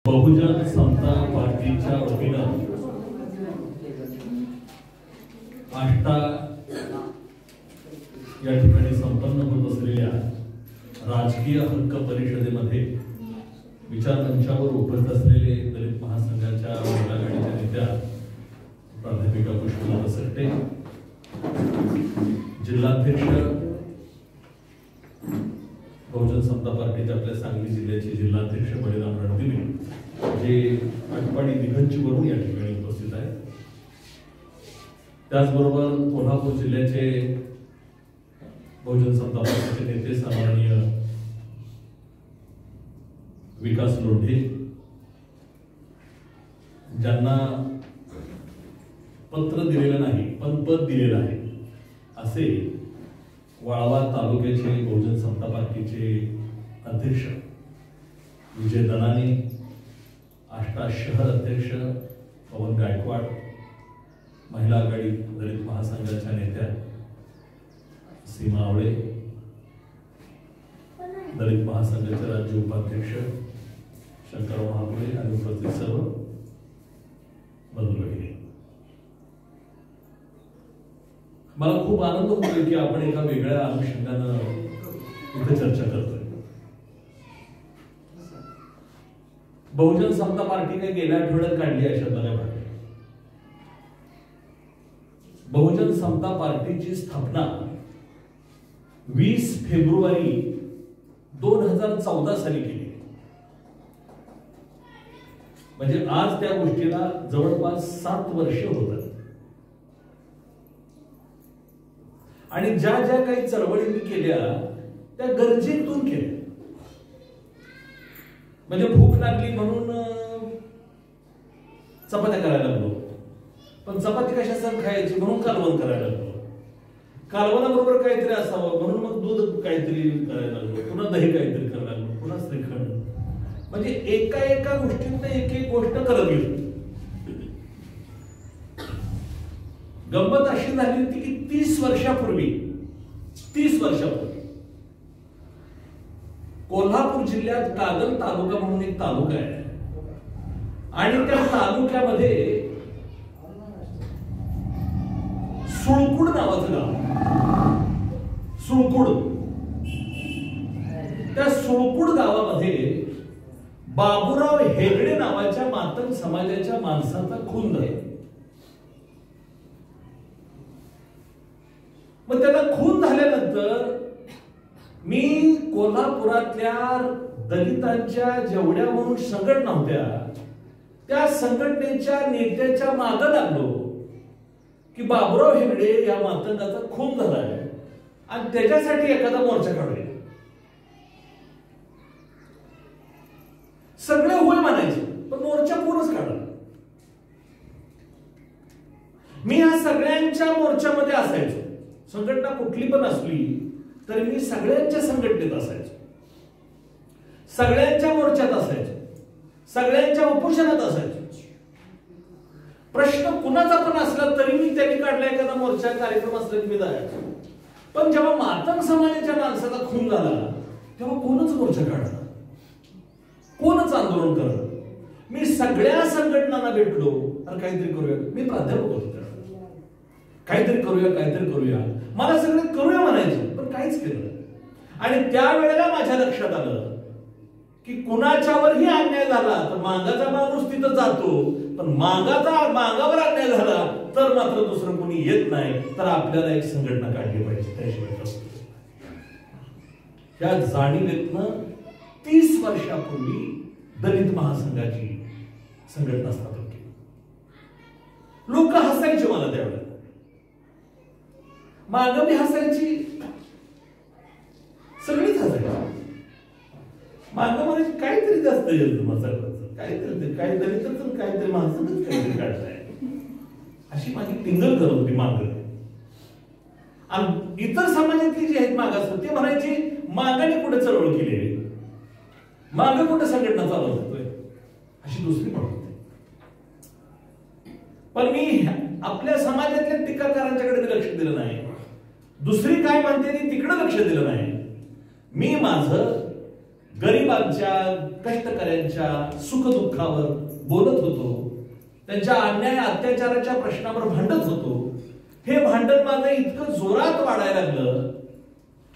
बहुजन समता पार्टीच्या वतीनं आष्टा या ठिकाणी संपन्न होत असलेल्या राजकीय हक्क परिषदेमध्ये विचारमंचावर उपस्थित असलेले दलित महासंघाच्या महिला आघाडीच्या नेत्या प्राध्यापिका पुष्पलता सरटे, जिल्हाध्यक्ष बहुजन समता पार्टीच्या आपल्या सांगली जिल्ह्याचे जिल्हाध्यक्ष बळीराम रणदिवे जे आटपाडी दिघंचीवरून या ठिकाणी उपस्थित आहेत, त्याचबरोबर कोल्हापूर जिल्ह्याचे बहुजन समता पार्टीचे नेते सन्माननीय विकास लोंढे, ज्यांना पत्र दिलेलं नाही पण पद दिलेलं आहे असे वाळवा तालुक्याचे बहुजन समता पार्टीचे अध्यक्ष विजय दनाने, आष्टा शहर अध्यक्ष पवन गायकवाड, महिला आघाडी दलित महासंघाच्या नेत्या सीमा आवळे, दलित महासंघाचे राज्य उपाध्यक्ष शंकरराव महागुळे आणि उपस्थित सर्व बंधू भगिनी, मला खूप आनंद होतोय की आपण एका वेगळ्या अनुषंगानं इथे चर्चा करतोय. बहुजन समता पार्टी काही गेल्या आठवड्यात काढली अशा नाही. बहुजन समता पार्टीची स्थापना 20 फेब्रुवारी 2014 साली केली. म्हणजे आज त्या गोष्टीला जवळपास 7 वर्ष होतात. आणि ज्या ज्या काही चळवळी मी केल्या त्या गरजेतून केल्या. म्हणजे भूक लागली म्हणून चपात्या करायला लागलो, पण चपाती कशासाठी खायची म्हणून कालवण करायला लागलो, कालवणाबरोबर काहीतरी असावं म्हणून मग दूध काहीतरी करायला लागलो, पुन्हा दही काहीतरी करायला लागलो, पुन्हा श्रीखंड. म्हणजे एका एका गोष्टीत एक एक गोष्ट करत गेलो. गंमत अशी झाली होती की 30 वर्षापूर्वी कोल्हापूर जिल्ह्यात कागल तालुका म्हणून एक तालुका आहे आणि त्या तालुक्यामध्ये सुळकुड नावाचं गाव, सुळकुड, त्या सुळकुड गावामध्ये बाबूराव हेगडे नावाच्या मातंग समाजाच्या माणसाचा खून झाला. मग त्याला खून झाल्यानंतर मी कोल्हापुरातल्या दलितांच्या जेवढ्या म्हणून संघटना होत्या त्या संघटनेच्या नेत्याच्या मागे लागलो की बाबूराव हेगडे या मातंगाचा खून झालाय आणि त्याच्यासाठी एखादा मोर्चा काढूया. सगळे होय म्हणायचे पण मोर्चा पूर्णच काढला. मी या सगळ्यांच्या मोर्चामध्ये असायचो. संघटना कुठली पण असली तरी मी सगळ्यांच्या संघटनेत असायचो, सगळ्यांच्या मोर्चात असायचो, सगळ्यांच्या उपोषणात असायचो. प्रश्न कुणाचा पण असला तरी मी त्यांनी काढला एखादा मोर्चा कार्यक्रम असला की मी जायचो. पण जेव्हा मातंग समाजाच्या माणसाचा खून झाला तेव्हा कोणच मोर्चा काढला, कोणच आंदोलन करत. मी सगळ्या संघटनांना भेटलो आणि काहीतरी करूया. मी प्राध्यापक होतो, काहीतरी करूया मला सगळे करूया म्हणायचे पण काहीच केलं. आणि त्यावेळेला माझ्या लक्षात आलं की कुणाच्यावरही अन्याय झाला तर मागाचा माणूस तिथं जातो, पण मागावर अन्याय झाला तर मात्र दुसरं कोणी येत नाही. तर आपल्याला एक संघटना काढली पाहिजे. त्याशिवाय या जाणीवेतनं 30 वर्षापूर्वी दलित महासंघाची संघटना स्थापन केली. लोक हसायचे मला त्यावेळेला, मागं मी हसायची, सगळीच हसायची. मागं म्हणायची काहीतरी जास्त काहीतरी माणसातच काहीतरी काढताय अशी माझी टिंगल करत होती मागं. आणि इतर समाजातली जी आहेत मागास ते म्हणायचे मागाने कुठे चळवळ केली, मागं कुठे संघटना चालवतोय अशी दुसरी म्हणत होती. पण मी आपल्या समाजातल्या टीकाकारांच्याकडे लक्ष दिलं नाही, दुसरी काय म्हणते तिकडे लक्ष दिलं नाही. मी माझं गरिबांच्या कष्टकऱ्यांच्या सुखदुःखावर बोलत होतो, त्यांच्या अन्याय अत्याचाराच्या प्रश्नावर भांडत होतो. हे भांडण माझं इतकं जोरात वाढायला लागलं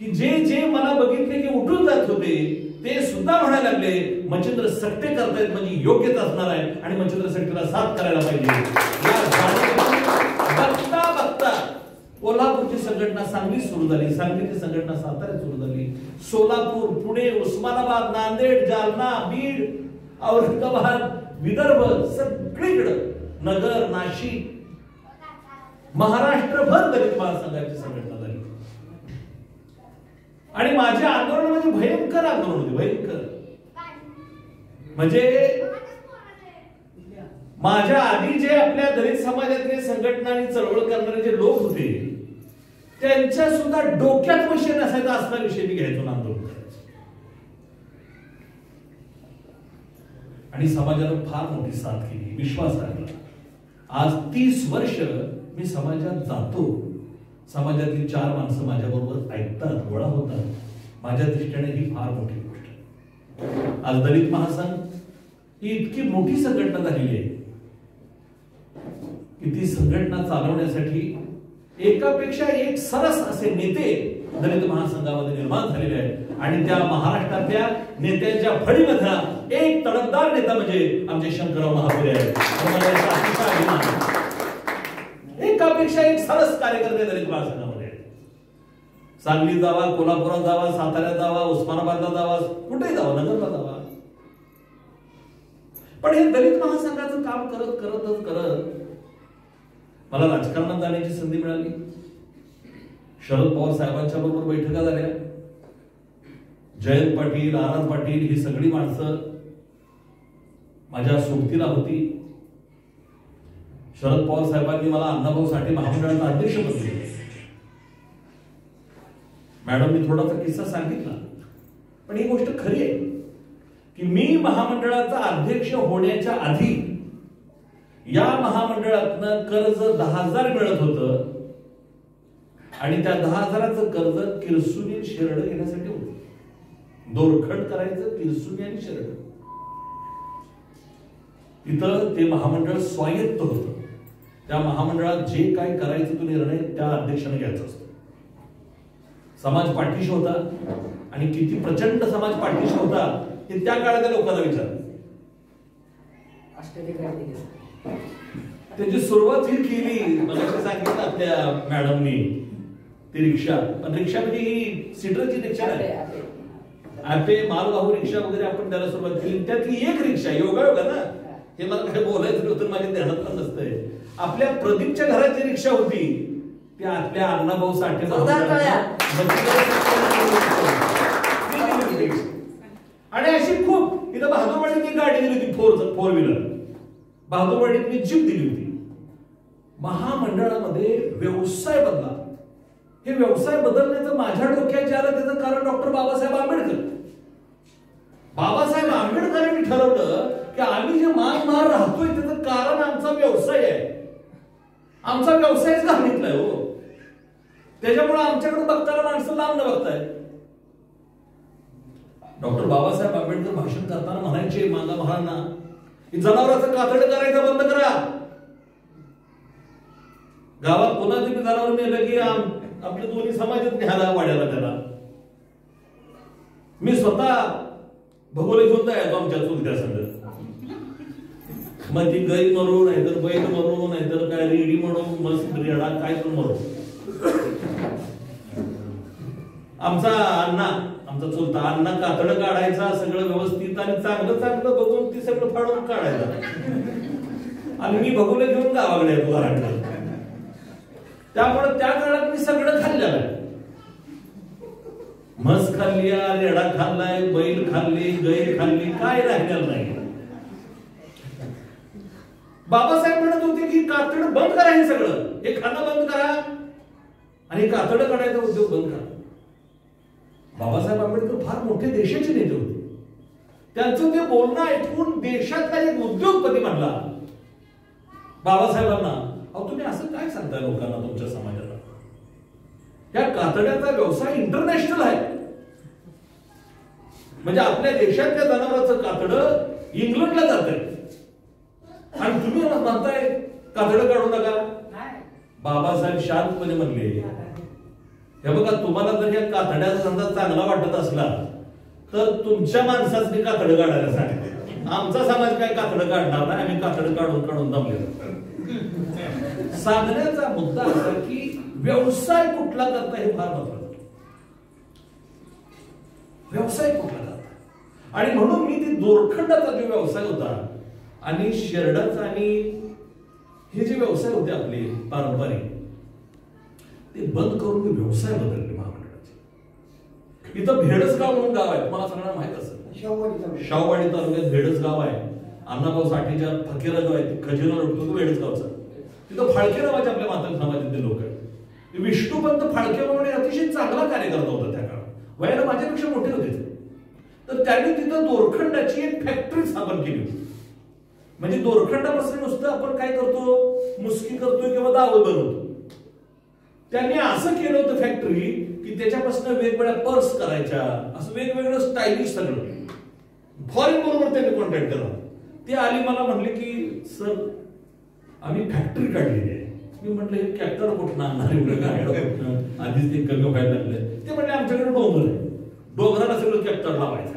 की जे जे मला बघितले की उठून जात होते ते सुद्धा म्हणायला लागले मच्छिंद्र सकटे करतायत म्हणजे योग्यच असणार आहे आणि मच्छिंद्र सकटेला साथ करायला पाहिजे. बघता बघता कोल्हापूरची संघटना सांगली सुरू झाली, सांगलीची संघटना साताऱ्यात सुरू झाली, सोलापूर, पुणे, उस्मानाबाद, नांदेड, जालना, बीड, औरंगाबाद, विदर्भ सगळीकडे, नगर, नाशिक, महाराष्ट्रभर दलित महासंघाची संघटना झाली. आणि माझे आंदोलन म्हणजे भयंकर आंदोलन होते, भयंकर. म्हणजे माझ्या आधी जे आपल्या दलित समाजातले संघटना आणि चळवळ करणारे जे लोक होते त्यांच्या सुद्धा डोक्यात विषय नसायचा असला विषय मी घ्यायचो, आंदोलन करायचो. आणि समाजानं फार मोठी साथ केली, विश्वास राखला. आज 30 वर्ष मी समाजात जातो, समाजातली 4 माणसं माझ्याबरोबर ऐकतात, गोळा होतात. माझ्या दृष्टीने ही फार मोठी गोष्ट आहे. आज दलित महासंघ ही इतकी मोठी संघटना झालेली आहे की ती संघटना चालवण्यासाठी एकापेक्षा एक सरस असे नेते दलित महासंघामध्ये निर्माण झालेले आहेत. आणि त्या महाराष्ट्रातल्या नेत्यांच्या फळीमधला एक तडफदार नेता म्हणजे आमचे शंकरराव महापुरे आहेत. एकापेक्षा एक सरस कार्यकर्ते दलित महासंघामध्ये आहेत. सांगली जावा, कोल्हापुरात जावा, साताऱ्यात जावा, उस्मानाबादला जावा, कुठेही जावा, नगरला जावा. पण हे दलित महासंघाचं काम करत मला राजकारणात जाण्याची संधी मिळाली. शरद पवार साहेबांच्या बरोबर बैठका झाल्या. जयंत पाटील, आनंद पाटील ही सगळी माणसं माझ्या सोबतीला होती. शरद पवार साहेबांनी मला अण्णाभाऊ साठे महामंडळाचा अध्यक्षपद दिले. मॅडम मी थोडासा किस्सा सांगितला, पण ही गोष्ट खरी आहे की मी महामंडळाचा अध्यक्ष होण्याच्या आधी या महामंडळातनं कर्ज 10,000 मिळत होतं आणि त्या 10,000चं कर्ज किरसुनी शिरड घेण्यासाठी होतं. दोरखंड करायचं किरसुनी आणि शिरड. तिथं ते महामंडळ स्वायत्त होतं. त्या महामंडळात जे काय करायचं तो निर्णय त्या अध्यक्षाने घ्यायचा असतो. समाज पाठीशी होता आणि किती प्रचंड समाज पाठीशी होता हे त्या काळातल्या लोकांना विचार. त्याची सुरुवात ही केली मला सांगितलं आपल्या मॅडमनी. ती रिक्षा, पण रिक्षा म्हणजे ही सीटरची रिक्षा नाही, आपे मालवाहू रिक्षा वगैरे आपण त्याला सुरुवात केली. त्यातली एक रिक्षा योगायोग ना, हे मला काय बोलायचं नव्हतं, माझ्या ध्यानात पण नसतंय. आपल्या प्रदीपच्या घराची रिक्षा होती, ती आपल्या अण्णाभाऊ साठे आणि अशी खूप. इथं बहादूरवाडीत गाडी दिली होती, फोर व्हीलर. बहादूरवाडीत मी जीप दिली होती. महामंडळामध्ये व्यवसाय बदला. हे व्यवसाय बदलण्याचं माझ्या डोक्यात आलं त्याचं कारण डॉक्टर बाबासाहेब आंबेडकर. बाबासाहेब आंबेडकरांनी ठरवलं की आम्ही जे महार राहतोय त्याचं कारण आमचा व्यवसाय आहे. आमचा व्यवसायच घालणीतलाय हो. त्याच्यामुळे आमच्याकडे बघताना माणसं लांब न बघताय. डॉक्टर बाबासाहेब आंबेडकर भाषण करताना म्हणायचे मागा महारांना की जनावरांचं कातड करायचं बंद करा. गावात कोणाचं बी जनावर मेलं की आपले दोन्ही समाजात न्यायला वाड्याला त्याला. मी स्वतः भगोले घेऊन जायचो आमच्या चुलत्या संघ. मग ती गाई मरू, नाहीतर बैल मरू, नाहीतर काय रेडी म्हणू, मस्त रेडा काय पण मरू. आमचा अण्णा, आमचा चुलता अण्णा कातड काढायचा सगळं व्यवस्थित आणि चांगलं बघून ती सगळं फाडून काढायचं. आणि मी भगोले घेऊन गावाकडे येतो घराकडे. त्यामुळे त्या काळात मी सगळं खाल्लेलं आहे. म्हस खाल्ली, रेडा खाल्लाय, बैल खाल्ली, गाय खाल्ली, काय राहिलेलं नाही. बाबासाहेब म्हणत होते की कातड बंद करा, हे सगळं हे खाणं बंद करा आणि कातड काढायचा उद्योग बंद करा. बाबासाहेब आंबेडकर फार मोठे देशाचे नेते होते. त्यांचं ते बोलणं ऐकून देशातला एक उद्योगपती म्हणला बाबासाहेबांना, अहो तुम्ही असं काय सांगताय लोकांना तुमच्या समाजाला? या कातड्याचा व्यवसाय इंटरनॅशनल आहे. म्हणजे आपल्या देशातल्या जनावरांचं कातडं इंग्लंडला जातंय आणि तुम्ही म्हणताय कातडं काढू नका. बाबासाहेब शांतपणे म्हणले, हे बघा, तुम्हाला जर या कातड्याचा धंदा चांगला वाटत असला तर तुमच्या माणसाच कातडं काढायला सांगितलं. आमचा समाज काय कातडं काढणार नाही, आम्ही कातडं काढून काढून दमले. सांगण्याचा मुद्दा असा की व्यवसाय कुठला करता हे फार महत्वाचं. व्यवसाय कुठला करता, आणि म्हणून मी ती दोरखंडाचा जो व्यवसाय होता आणि शेरडाचा आणि हे जे व्यवसाय होते आपले पारंपरिक, ते बंद करून मी व्यवसाय बदलले महामंडळाचे. इथं भेडसगाव म्हणून गाव आहे, तुम्हाला सगळ्यांना माहित असेल. शाहूवाडी तालुक्यात भेडसगाव आहे. अण्णाभाऊ साठेच्या फकीरा जो आहे खजिना लुटतो तो भेडसगावचा. तिथं फाळके नावाचे आपल्या मातंग समाजातले लोक आहेत. विष्णुपंत फाळके म्हणून अतिशय चांगला कार्यकर्ता होता त्या काळात, वयाला माझ्यापेक्षा मोठे होते. तर त्यांनी तिथं दोरखंडाची एक फॅक्टरी स्थापन केली होती. म्हणजे दोरखंडापासून नुसतं आपण काय करतो, मुसकी करतोय किंवा दावत बनवतो. त्यांनी असं केलं होतं फॅक्टरी की त्याच्यापासून वेगवेगळ्या पर्स करायच्या, असं वेगवेगळं स्टायलिश सगळं. फॉरेन बरोबर त्यांनी कॉन्टॅक्ट केला. ते आली मला म्हणले की सर आम्ही फॅक्टरी काढलेली आहे. मी म्हटलं हे ट्रॅक्टर कुठं आणणार एवढं काय, आधीच ते कमी व्हायला लागले. ते म्हणले आमच्याकडे डोंगर आहे, डोंगराला सगळं ट्रॅक्टर लावायचं.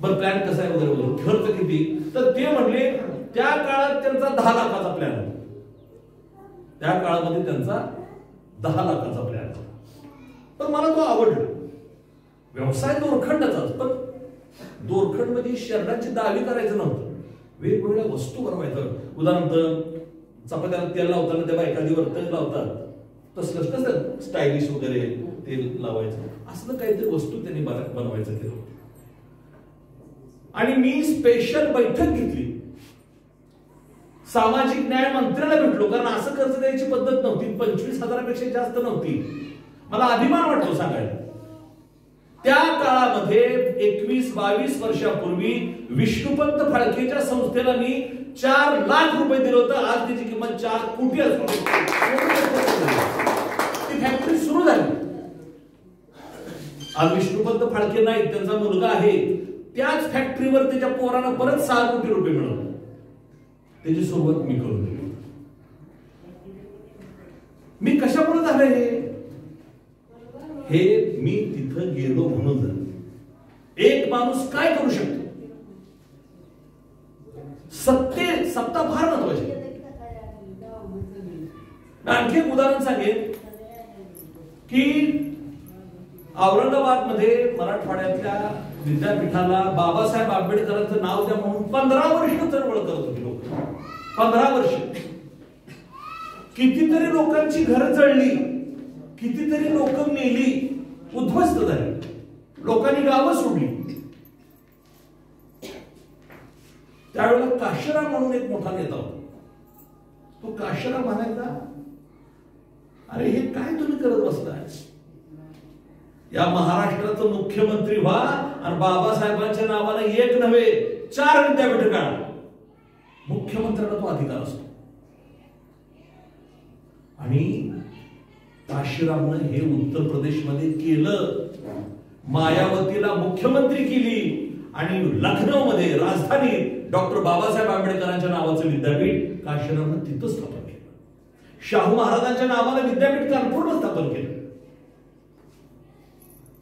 बरं प्लॅन कसा आहे वगैरे वगैरे, खर्च किती, तर ते म्हणले त्या काळात त्यांचा 10 लाखाचा प्लॅन होता. त्या काळामध्ये त्यांचा 10 लाखाचा प्लॅन होता. पण मला तो आवडला. व्यवसाय दोरखंडाचाच, पण दोरखंड मध्ये शेरडाची दावी करायचं नव्हतं, वेगवेगळ्या वस्तू बनवायचं. उदाहरणार्थ चपात्याला तेल लावताना तेव्हा एखादी वर्तन लावतात, तसलं कसं स्टायलिश वगैरे तेल लावायचं, असं काहीतरी वस्तू त्यांनी बनवायचं केलं. आणि मी स्पेशल बैठक घेतली, सामाजिक न्याय मंत्र्याला भेटलो, कारण असं कर्ज द्यायची पद्धत नव्हती, 25,000पेक्षा जास्त नव्हती. मला अभिमान वाटतो सांगायला. त्या काळामध्ये 21-22 वर्षापूर्वी विष्णुपंत फाळकेच्या संस्थेला मी 4 लाख रुपये दिलं होतं. आज त्याची किंमत 4 कोटी असते. ती फॅक्टरी सुरू झाली. आज विष्णुपंत फाळके नाहीत, त्यांचा मुलगा आहे. त्याच फॅक्टरीवर त्याच्या पोरानं परत 6 कोटी रुपये मिळवले. त्याची सुरुवात मी करून दिली. मी कशामुळे झालं हे मी तिथं गेलो म्हणून झालं. एक माणूस काय करू शकतो, सत्ता फार महत्वाची. आणखी एक उदाहरण सांगेन की औरंगाबाद मध्ये मराठवाड्यातल्या विद्यापीठाला बाबासाहेब आंबेडकरांचं नाव द्या म्हणून 15 वर्ष चळवळ करत होती लोक. 15 वर्ष कितीतरी लोकांची घरं जळली, कितीतरी लोक मेली, उद्ध्वस्त झाली, लोकांनी गावं सोडली. त्यावेळेला काशीराम म्हणून एक मोठा नेता होता. तो काशीराम म्हणायचा, अरे हे काय तुम्ही करत बसताय, या महाराष्ट्राचं मुख्यमंत्री व्हा आणि बाबासाहेबांच्या नावाने एक नव्हे 4 विद्यापीठ काढा. मुख्यमंत्र्याला तो अधिकार असतो. आणि काशीरामनं हे उत्तर प्रदेशमध्ये केलं. मायावतीला मुख्यमंत्री केली आणि लखनौ मध्ये राजधानी डॉक्टर बाबासाहेब आंबेडकरांच्या नावाचं विद्यापीठ काशीरामनं तिथं स्थापन केलं. शाहू महाराजांच्या नावानं विद्यापीठ कानपूरला स्थापन केलं.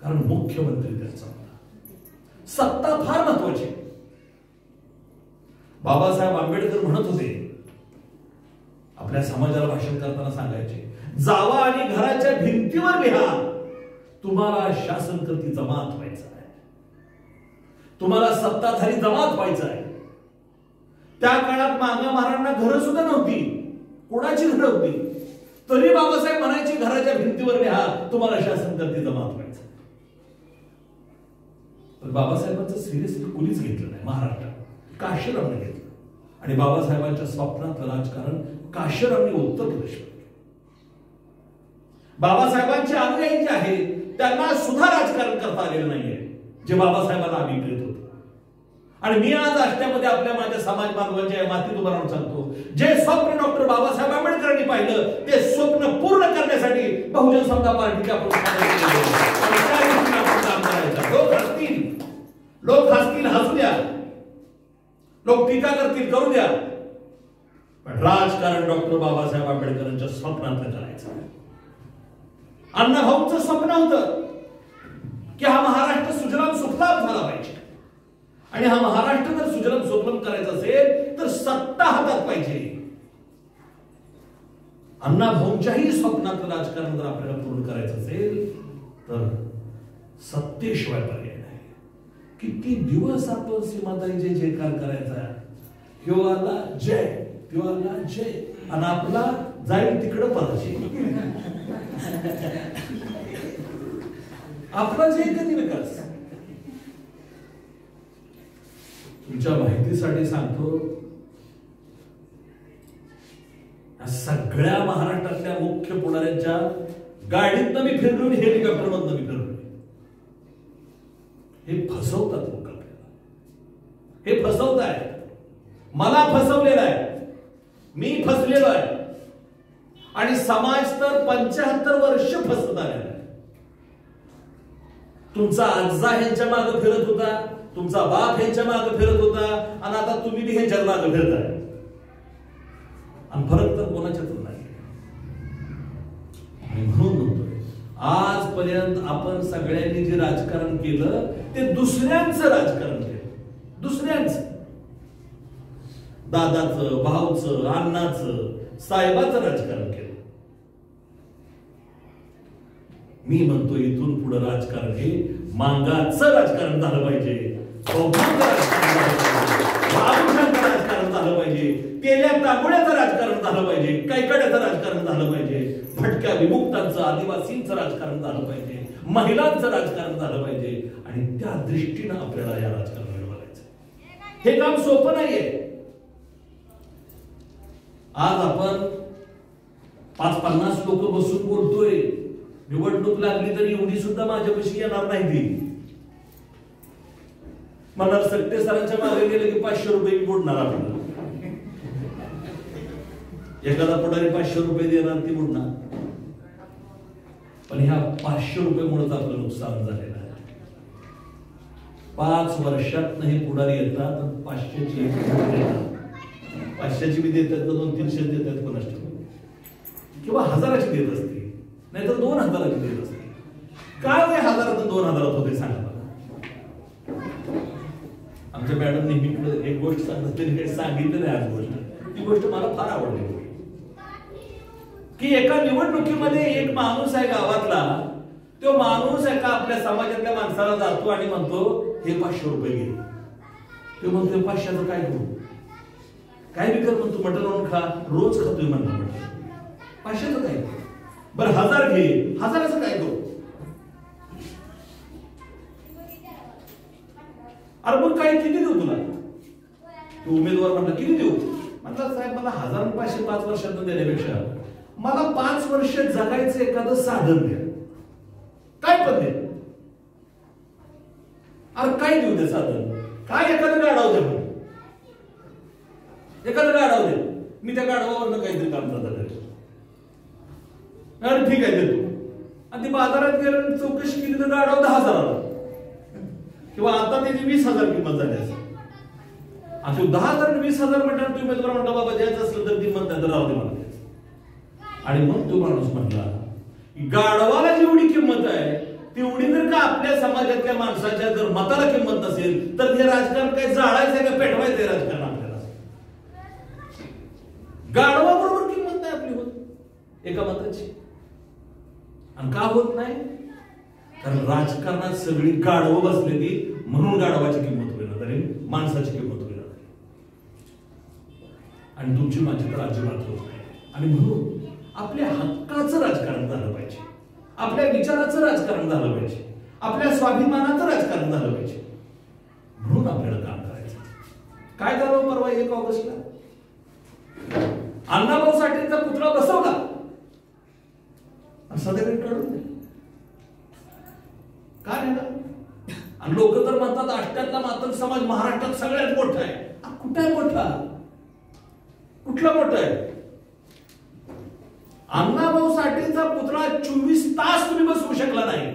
कारण मुख्यमंत्री त्यांचा होता. सत्ता फार महत्वाची. बाबासाहेब आंबेडकर म्हणत होते, आपल्या समाजाला भाषण करताना सांगायचे, जावा आणि घराच्या भिंतीवर लिहा, तुम्हाला शासनकर्ती जमात व्हायचं आहे, तुम्हाला सत्ताधारी जमात व्हायचं आहे. त्या काळात मांगा महाराजांना घरं सुद्धा नव्हती, कोणाची घरं होती, तरी बाबासाहेब म्हणायचे घराच्या भिंतीवर लिहा, तुम्हाला शासनकर्ती जमात व्हायचं. पण बाबासाहेबांचं सिरियसली कुणीच घेतलं नाही महाराष्ट्रात, काशीरामने घेतलं. आणि बाबासाहेबांच्या स्वप्नातलं राजकारण काशीरामने उत्तर प्रदेश. बाबासाहेबांचे अनुयायी जे आहेत त्यांना सुद्धा राजकारण करता आलेलं नाहीये जे बाबासाहेबांना अभिप्रेत होते. आणि मी आज आष्ट्यामध्ये आपल्या माझ्या समाज बांधवांच्या मातीत उभं राहून सांगतो, जे स्वप्न डॉक्टर बाबासाहेब आंबेडकरांनी पाहिलं ते स्वप्न पूर्ण करण्यासाठी बहुजन समता पार्टीच्या आपण काम करायचं. लोक हसतील, हसू द्या, लोक टीका करतील, करू द्या, पण राजकारण डॉक्टर बाबासाहेब आंबेडकरांच्या स्वप्नातलं करायचं. अण्णाभाऊंचं स्वप्न होतं की हा महाराष्ट्र सुजलाम सुफलाम झाला पाहिजे, आणि हा महाराष्ट्र जर सुजलाम सुफलाम करायचा असेल तर सत्ता हातात पाहिजे. अण्णाभाऊंच्याही स्वप्नातलं राजकारण जर आपल्याला पूर्ण करायचं असेल तर सत्तेशिवाय पर्याय नाही. किती दिवस आपण सीमाताई जय जयकार करायचा, किंवा जय किंवा जय, आणि आपला जाईल तिकडं पाहिजे. आपला जय कधी विकास. तुमच्या माहितीसाठी सांगतो, सगळ्या महाराष्ट्रातल्या मुख्य पुढाऱ्यांच्या गाडीतनं मी फिरलो, हेलिकॉप्टर मधनं मी फिरलो. हे फसवतात लोक आपल्याला, हे फसवताय. मला फसवलेलं आहे, मी फसलेलो आहे, आणि समाज तर 75 वर्ष फसत आलेला आहे. तुमचा आजा ह्यांच्या मागे फिरत होता, तुमचा बाप ह्यांच्या मागे फिरत होता, आणि आता तुम्ही बी ह्यांच्या मागे फिरताय, आणि फरक तर कोणाच्यातच नाही. आणि म्हणून म्हणतोय, आजपर्यंत आपण सगळ्यांनी जे राजकारण केलं ते दुसऱ्यांचं राजकारण केलं. दुसऱ्यांचं, दादाचं, भाऊचं, अण्णाचं, साहेबाचं राजकारण केलं. मी म्हणतो इथून पुढे राजकारण हे मांगाचं राजकारण झालं पाहिजे, राजकारण झालं पाहिजे, तेल्या तांबुळ्याचं राजकारण झालं पाहिजे, कैकड्याचं राजकारण झालं पाहिजे, भटक्या विमुक्तांचं, आदिवासींचं राजकारण झालं पाहिजे, महिलांचं राजकारण झालं पाहिजे, आणि त्या दृष्टीनं आपल्याला या राजकारणाकडे बघायचं. हे काम सोपं नाहीये. आज आपण 5-50 लोक बसून बोलतोय, निवडणूक लागली तरी एवढी सुद्धा माझ्यापाशी येणार नाही. ती मला सट्टे सरांच्या मागे गेले की 500 रुपये बुडणार. आपल्याला एखादा पुढारी 500 रुपये देणार, ती बुडणार. पण ह्या 500 रुपयामुळेच आपलं नुकसान झालेलं आहे. 5 वर्षात हे पुढारी येतात, 500ची 500ची बी देतात, 200-300 देतात कोणाच, किंवा 1000ची देत असते, नाहीतर 2000ची देत असते. काय वय 1000 2000 होते सांगा मला. आमच्या मॅडम नेहमी एक गोष्ट सांगतात, त्यांनी सांगितलं नाही आज गोष्ट, ती गोष्ट मला फार आवडली की एका निवडणुकीमध्ये एक माणूस आहे गावातला, तो माणूस एका आपल्या समाजातल्या माणसाला जातो आणि म्हणतो हे 500 रुपये घे. तो म्हणतो 500चं काय करू, काय विकत म्हणतो, मटण आणून खा, रोज खातोय म्हणतो मटण, 500चं काय, बरं 1000 घे, 1000चं काय करू. अरे मग काय किती देऊ तुला, तू उमेदवार म्हणला किती देऊ, म्हणतात साहेब मला 1000 आणि 500 5 वर्षात देण्यापेक्षा मला 5 वर्ष जगायचं एखादं साधन द्या, काय पण दे. अरे काय देऊ दे साधन, काय एखादं गाडाव दे, एखादं गाडाव दे, मी त्या गाडवावरनं काहीतरी काम करता करेल. अरे ठीक आहे देतो. आणि ती बाजारात गेलं चौकशी केली तर गाडाव 10,000 किंवा आता त्याची 20,000 किंमत झाली असेल. आणि 10,000 आणि 20,000 म्हटलं तुम्ही उमेदवार म्हणता बाबा द्यायचं असलं तर ती म्हणतात राहू दे मला. आणि मग तो माणूस म्हटला गाढवाला जेवढी किंमत आहे तेवढी जर का आपल्या समाजातल्या माणसाच्या जर मताला किंमत नसेल तर ते राजकारण काय जाळायचंय का पेटवायचंय राजकारण आपल्याला. गाढवाबरोबर किंमत नाही आपली होत एका मताची. आणि का होत नाही, कारण राजकारणात सगळी गाढवं बसलेली, म्हणून गाढवाची किंमत होईल तरी माणसाची किंमत होईल, आणि तुमची माझी तर अजिबात होत नाही. आणि म्हणून आपल्या हक्काचं राजकारण झालं पाहिजे, आपल्या विचाराचं राजकारण झालं पाहिजे, आपल्या स्वाभिमानाचं राजकारण झालं पाहिजे. म्हणून आपल्याला काम करायचं. काय झालं परवा 1 ऑगस्टला अण्णाभाऊ साठेंचा पुतळा बसवला आणि सदैव काढून काय नाही ना. आणि लोक तर म्हणतात अष्ट्यातला मातंग समाज महाराष्ट्रात सगळ्यात मोठा आहे. कुठे आहे मोठा, कुठला मोठा आहे. अण्णाभाऊ साठेंचा पुतळा 24 तास तुम्ही बसवू शकला नाही,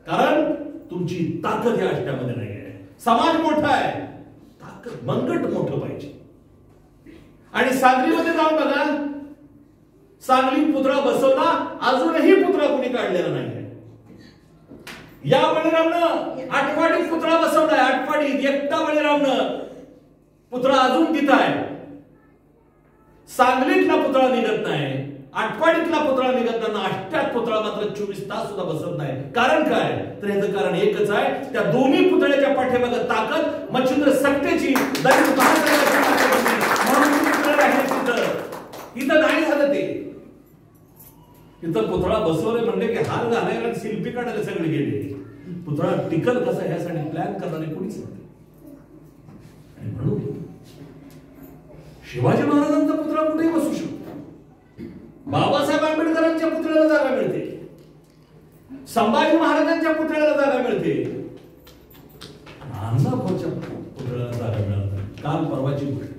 कारण तुमची ताकद या अष्ट्यामध्ये नाही आहे, समाज मोठा आहे, ताकद मनगट मोठं पाहिजे. आणि सांगलीमध्ये जाऊन बघा, सांगलीत पुतळा बसवला, अजूनही पुतळा कुणी काढलेला नाहीये. या बळीरामनं आटपाडीत पुतळा बसवलाय, आटपाडीत एकटा बळीरामनं पुतळा अजून तिथं आहे. सांगलीतला पुतळा निघत नाही, आटपाडीतला पुतळा निघत नाही, आष्ट्यात पुतळा मात्र 24 तास सुद्धा बसत नाही. कारण काय? तर याचं कारण एकच आहे, त्या दोन्ही पुतळ्याच्या पाठीमागे ताकद मच्छिंद्र सकटेची, दलित महासंघाची ताकद होती. म्हणून पुतळे राहिले तिथं. इथं नाही झालं ते. इथं पुतळा बसवले म्हणले की हार घालायला शिल्पी काढायला सगळे गेले. पुतळा टिकल कसा ह्यासाठी प्लॅन करणारे कोणीच नाही. आणि म्हणून शिवाजी महाराजांचा पुतळा कुठेही बसू शकतो, बाबासाहेब आंबेडकरांच्या पुतळ्याला जागा मिळते, संभाजी महाराजांच्या पुतळ्याला जागा मिळते, अण्णाभाऊच्या पुतळ्याला जागा मिळत नाही. काल परवाची गोष्ट,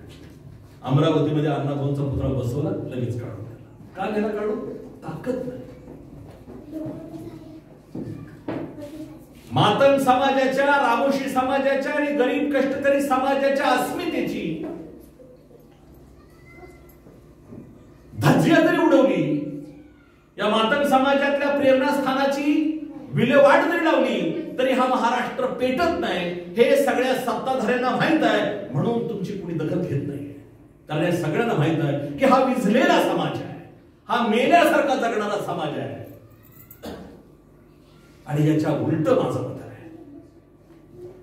अमरावतीमध्ये अण्णाभाऊंचा पुतळा बसवला, लगेच काढून गेला. का गेला काढून? ताकद नाही. मातंग समाजाच्या, रामोशी समाजाच्या आणि गरीब कष्टकरी समाजाच्या अस्मितेची धज्जिया जरी उडवली, या मातंग समाजातल्या प्रेरणास्थानाची विल्हेवाट जरी लावली, तरी हा महाराष्ट्र पेटत नाही. हे सगळ्या सत्ताधाऱ्यांना माहित आहे, म्हणून तुमची कुणी दखल घेत नाही. कारण या सगळ्यांना माहित आहे की हा विझलेला समाज आहे, हा मेल्यासारखा जगणारा समाज आहे. आणि याच्या उलट माझं मत आहे.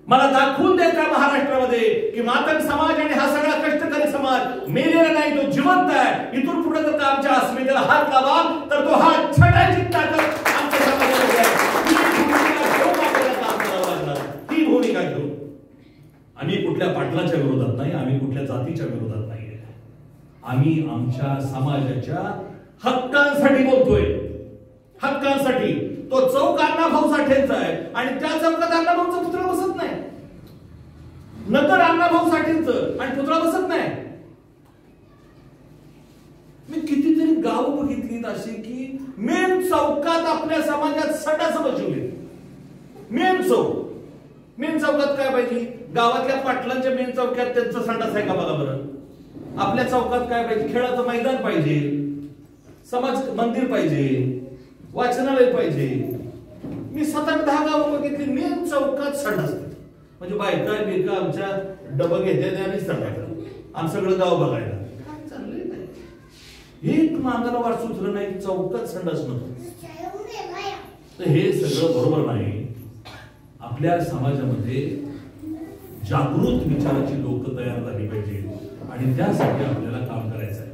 मला दाखवून द्यायचा महाराष्ट्रामध्ये की मातंग समाज आणि हा सगळा कष्टकरी समाज मेलेला नाही, तो जिवंत आहे. इथून पुढे जर का आमच्या अस्मितेला हात लावा तर तो हा छटायची ताकद आमच्या समाजामध्ये आहे. ती भूमिका घेऊ. आम्ही कुठल्या पाटलाच्या विरोधात नाही, आम्ही कुठल्या जातीच्या विरोधात नाही. आम्ही आमच्या समाजाच्या हक्कांसाठी बोलतोय, हक्कांसाठी. तो चौक अण्णाभाऊ साठेंचा आहे आणि त्या चौकात अण्णाभाऊचं पुतळा बसत नाही. नगर अण्णाभाऊ साठेंचं आणि पुतळा बसत नाही. मी कितीतरी गाव बघितलीत अशी की मेन चौकात आपल्या समाजात संडास बसवले. मेन चौक, मेन चौकात काय पाहिजे? गावातल्या पाटलांच्या मेन चौकात त्यांचं संडास आहे का बघा बरं. आपल्या चौकात काय पाहिजे? खेळाचं मैदान पाहिजे, समाज मंदिर पाहिजे, वाचनालय पाहिजे. मी 7-10 गावं बघितली, मेन चौकात संडास. म्हणजे बायका बिका आमच्या डबा घेत्या आणि संडास, आम सगळं गाव बघायला. काय चाललंय नाही, एक मांगाला वाट सुचलं नाही, चौकात संडास नको. तर हे सगळं बरोबर नाही. आपल्या समाजामध्ये जागृत विचाराची लोक तयार झाली पाहिजे आणि त्यासाठी आपल्याला काम करायचं आहे.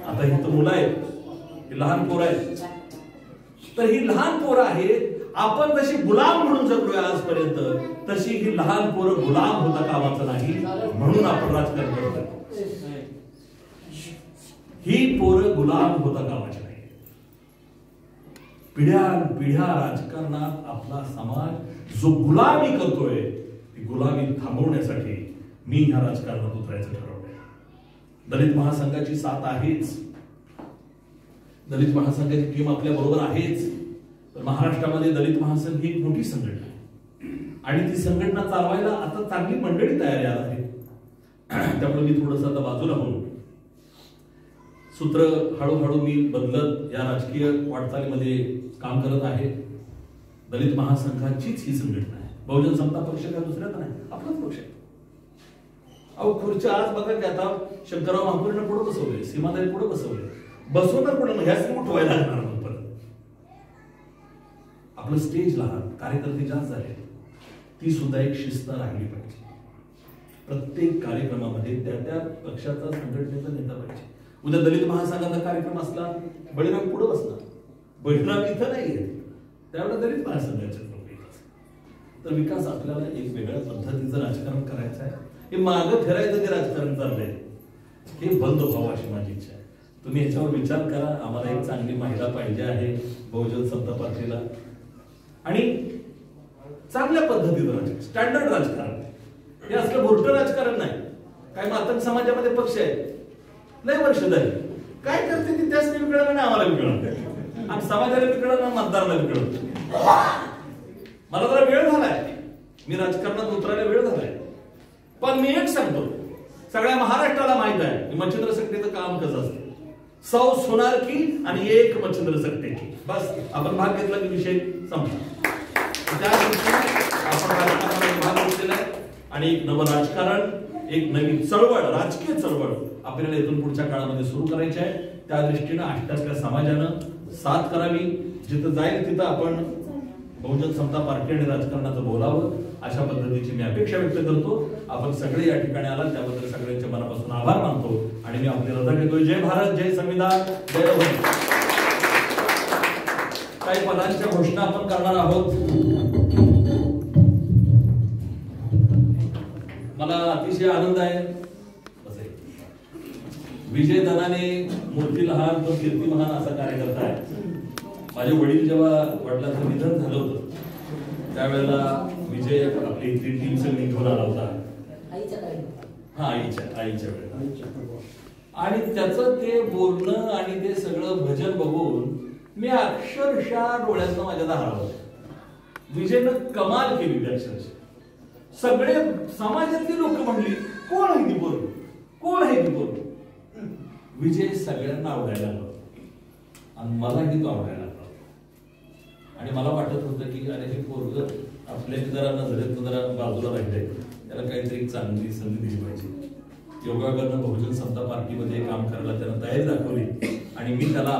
आता ही तर मुलं आहेत, ही लहान पोरं आहेत. तर ही लहान पोरं आहेत, आपण जशी गुलाम म्हणून जगलोय आजपर्यंत, तशी ही लहान पोरं गुलाम होता कामाचं नाही. म्हणून आपण राजकारण करतोय. ही पोरं गुलाम होता कामाची नाही. पिढ्या राजकारणात आपला समाज जो गुलामी करतोय, ती गुलामी थांबवण्यासाठी मी ह्या राजकारणात उतरायचं ठरवलंय. दलित महासंघाची साथ आहेच, दलित महासंघाची टीम आपल्या बरोबर आहेच. तर महाराष्ट्रामध्ये दलित महासंघ ही एक मोठी संघटना आहे आणि ती संघटना चालवायला आता चांगली मंडळी तयार आहे. त्यामुळे मी थोडस आता बाजूला होऊन सूत्र हळूहळू मी बदलत या राजकीय वाटचालीमध्ये काम करत आहे. दलित महासंघाचीच ही संघटना आहे. बहुजन समता पक्ष का दुसऱ्याचा नाही, आपलाच पक्ष आहे. अहो खुर्च्या आज बघा की आता शंकरराव महापुरेंना पुढे बसवले, सीमाताई पुढे बसवले. बसवणार पुढे ह्याच उठवायला लागणार मग परत. आपलं स्टेज लहान, कार्यकर्ते जास्त झाले, ती सुद्धा एक शिस्त राहिली पाहिजे. प्रत्येक कार्यक्रमामध्ये त्या पक्षाचा संघटनेचा नेता पाहिजे. उद्या दलित महासंघाचा कार्यक्रम असला, बळीराम पुढे बसणार. बळीराम इथं नाहीये, त्यावेळेला दलित महासंघाचे लोक येतात. तर विकास आपल्याला एक वेगळ्या पद्धतीचं राजकारण करायचं आहे. हे मागं फिरायचं जे राजकारण चाललंय हे बंद व्हावं अशी माझी इच्छा आहे. तुम्ही याच्यावर विचार करा. आम्हाला एक चांगली महिला पाहिजे आहे बहुजन समता पार्टीला आणि चांगल्या पद्धतीचं राजकारण, स्टँडर्ड राजकारण. हे असलं भोरटं राजकारण नाही. काय मातंग समाजामध्ये पक्ष आहे, लय वर्ष झाली, काय करते ती त्याच विकळलं नाही, आम्हाला विकळलं, आणि समाजाला विकळलं ना, मतदाराला विकळलं. मला जरा वेळ झालाय, मी राजकारणात उतरायला वेळ झालाय, पण मी एक सांगतो, सगळ्या महाराष्ट्राला माहित आहे की मच्छिंद्र सकटेचं काम कसं असतं. 100 सोनारकी आणि 1 मच्छिंद्र सकटेकी, बस आपण भाग घेतला की विषय संपला. त्या दृष्टीने आपण राजकारणामध्ये भाग घेतलेला आहे आणि एक नवं राजकारण, एक नवीन चळवळ, राजकीय चळवळ आपल्याला इथून पुढच्या काळामध्ये सुरू करायची आहे. त्या दृष्टीनं आष्टातल्या समाजानं साथ करावी. जिथं जाईल तिथं आपण बहुजन समता पार्टी आणि राजकारणाचं बोलावं, अशा पद्धतीची मी अपेक्षा व्यक्त करतो. आपण सगळे या ठिकाणी आलात त्याबद्दल सगळ्यांच्या मनापासून आभार मानतो आणि मी आपली रजा घेतोय. जय भारत, जय संविधान, जय भीम. काही पदांच्या घोषणा आपण करणार आहोत. मला अतिशय आनंद आहे. विजय दनाने मूर्ती लहान तो कीर्ती महान असा कार्यकर्ता आहे. माझे वडील जेव्हा वडिलांचं निधन झालं होतं त्यावेळेला विजय आपली इथली टीम सगळी घेऊन आला होता. आईच्या वेळेला. आणि त्याचं ते बोलणं आणि ते सगळं भजन बघून मी अक्षरशः डोळ्यातनं माझ्या हरवलं. विजयनं कमाल केली होती अक्षरशः. सगळे समाजातली लोक म्हणली, कोण आहे ती पोरगी, कोण आहे ती पोरगी. विजय सगळ्यांना आवडायला लागला आणि मलाही तो आवडायला लागला. आणि मला वाटत होतं की अरे हे पोरग आपल्या जरा नजरेत जरा बाजूला राहिलंय, त्याला काहीतरी एक चांगली संधी दिली पाहिजे. योगायोगानं बहुजन समता पार्टीमध्ये काम करायला त्यानं तयारी दाखवली आणि मी त्याला